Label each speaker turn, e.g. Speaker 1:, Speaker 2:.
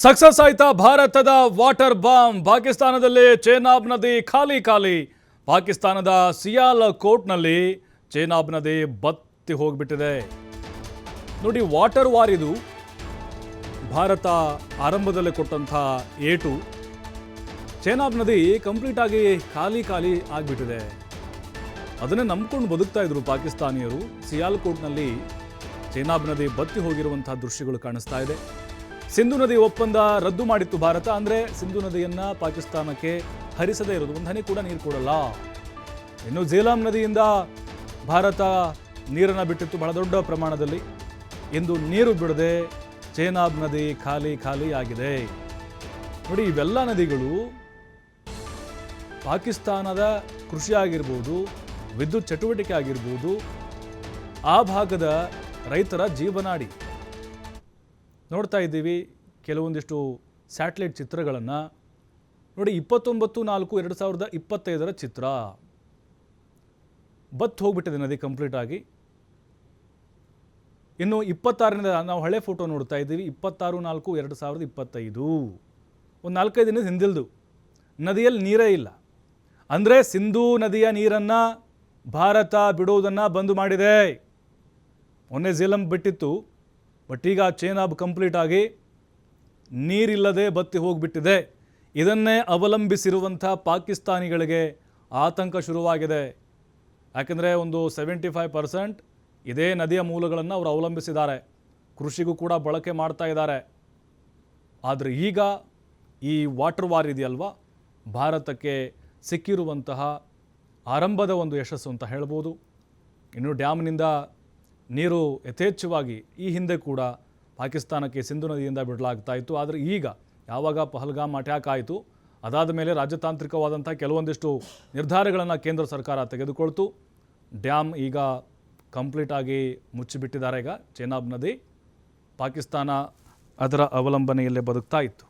Speaker 1: Success ಆಯ್ತಾ ಭಾರತದ water bomb. ಪಾಕಿಸ್ತಾನದಲ್ಲಿ ಚೇನಾಬ್ ನದಿ ಖಾಲಿ ಖಾಲಿ. ಪಾಕಿಸ್ತಾನದ ಸಿಯಾಲ್ ಕೋಟ್ನಲ್ಲಿ ಚೇನಾಬ್ ನದಿ ಬತ್ತಿ ಹೋಗ್ಬಿಟ್ಟಿದೆ. ನೋಡಿ, ವಾಟರ್ ವಾರ್ ಇದು. ಭಾರತ ಆರಂಭದಲ್ಲೇ ಕೊಟ್ಟಂಥ ಏಟು. ಚೇನಾಬ್ ನದಿ ಕಂಪ್ಲೀಟ್ ಆಗಿ ಖಾಲಿ ಖಾಲಿ ಆಗಿಬಿಟ್ಟಿದೆ. ಅದನ್ನೇ ನಂಬ್ಕೊಂಡು ಬದುಕ್ತಾ ಇದ್ರು ಪಾಕಿಸ್ತಾನಿಯರು. ಸಿಯಾಲ್ ಕೋಟ್ನಲ್ಲಿ ಚೇನಾಬ್ ನದಿ ಬತ್ತಿ ಹೋಗಿರುವಂತಹ ದೃಶ್ಯಗಳು ಕಾಣಿಸ್ತಾ ಇದೆ. ಸಿಂಧು ನದಿ ಒಪ್ಪಂದ ರದ್ದು ಮಾಡಿತ್ತು ಭಾರತ. ಅಂದರೆ ಸಿಂಧು ನದಿಯನ್ನು ಪಾಕಿಸ್ತಾನಕ್ಕೆ ಹರಿಸದೇ ಇರೋದು, ಒಂದು ಹನಿ ಕೂಡ ನೀರು ಕೊಡಲ್ಲ. ಇನ್ನು ಝೇಲಾಂ ನದಿಯಿಂದ ಭಾರತ ನೀರನ್ನು ಬಿಟ್ಟಿತ್ತು ಬಹಳ ದೊಡ್ಡ ಪ್ರಮಾಣದಲ್ಲಿ. ಇಂದು ನೀರು ಬಿಡದೆ ಚೇನಾಬ್ ನದಿ ಖಾಲಿ ಖಾಲಿ ಆಗಿದೆ. ನೋಡಿ, ಇವೆಲ್ಲ ನದಿಗಳು ಪಾಕಿಸ್ತಾನದ ಕೃಷಿ ಆಗಿರ್ಬೋದು, ವಿದ್ಯುತ್ ಚಟುವಟಿಕೆ ಆಗಿರ್ಬೋದು, ಆ ಭಾಗದ ರೈತರ ಜೀವನಾಡಿ. ನೋಡ್ತಾ ಇದ್ದೀವಿ ಕೆಲವೊಂದಿಷ್ಟು ಸ್ಯಾಟಲೈಟ್ ಚಿತ್ರಗಳನ್ನು. ನೋಡಿ, 29/4/2025 ಚಿತ್ರ. ಬತ್ತು ಹೋಗ್ಬಿಟ್ಟಿದೆ ನದಿ ಕಂಪ್ಲೀಟ್ ಆಗಿ. ಇನ್ನು 26ರಿಂದ ನಾವು ಹಳೆ ಫೋಟೋ ನೋಡ್ತಾ ಇದ್ದೀವಿ. 26/4/2025, ಒಂದು 4-5 ದಿನದ ಹಿಂದಿಲ್ದು. ನದಿಯಲ್ಲಿ ನೀರೇ ಇಲ್ಲ. ಅಂದರೆ ಸಿಂಧೂ ನದಿಯ ನೀರನ್ನು ಭಾರತ ಬಿಡುವುದನ್ನು ಬಂದು ಮಾಡಿದೆ. ಮೊನ್ನೆ ಝೇಲಂ ಬಿಟ್ಟಿತ್ತು, ಬಟ್ ಈಗ ಚೇನಾಬ್ ಕಂಪ್ಲೀಟ್ ಆಗಿ ನೀರಿಲ್ಲದೆ ಬತ್ತಿ ಹೋಗಿಬಿಟ್ಟಿದೆ. ಇದನ್ನೇ ಅವಲಂಬಿಸಿರುವಂಥ ಪಾಕಿಸ್ತಾನಿಗಳಿಗೆ ಆತಂಕ ಶುರುವಾಗಿದೆ. ಯಾಕೆಂದರೆ ಒಂದು 75% ಇದೇ ನದಿಯ ಮೂಲಗಳನ್ನು ಅವರು ಅವಲಂಬಿಸಿದ್ದಾರೆ. ಕೃಷಿಗೂ ಕೂಡ ಬಳಕೆ ಮಾಡ್ತಾ ಇದ್ದಾರೆ. ಆದರೆ ಈಗ ಈ ವಾಟರ್ ವಾರ್ ಇದೆಯಲ್ವಾ, ಭಾರತಕ್ಕೆ ಸಿಕ್ಕಿರುವಂತಹ ಆರಂಭದ ಒಂದು ಯಶಸ್ಸು ಅಂತ ಹೇಳ್ಬೋದು. ಇನ್ನು ಡ್ಯಾಮ್ನಿಂದ ನೀರು ಯಥೇಚ್ಛವಾಗಿ ಈ ಹಿಂದೆ ಕೂಡ ಪಾಕಿಸ್ತಾನಕ್ಕೆ ಸಿಂಧು ನದಿಯಿಂದ ಬಿಡಲಾಗ್ತಾ ಇತ್ತು. ಆದರೆ ಈಗ ಯಾವಾಗ ಪಹಲ್ಗಾಮ್ ಅಟ್ಯಾಕ್ ಆಯಿತು, ಅದಾದ ಮೇಲೆ ರಾಜತಾಂತ್ರಿಕವಾದಂಥ ಕೆಲವೊಂದಿಷ್ಟು ನಿರ್ಧಾರಗಳನ್ನು ಕೇಂದ್ರ ಸರ್ಕಾರ ತೆಗೆದುಕೊಳ್ತು. ಡ್ಯಾಮ್ ಈಗ ಕಂಪ್ಲೀಟ್ ಆಗಿ ಮುಚ್ಚಿಬಿಟ್ಟಿದ್ದಾರೆ. ಈಗ ಚೇನಾಬ್ ನದಿ ಪಾಕಿಸ್ತಾನ ಅದರ ಅವಲಂಬನೆಯಲ್ಲೇ ಬದುಕ್ತಾ ಇತ್ತು.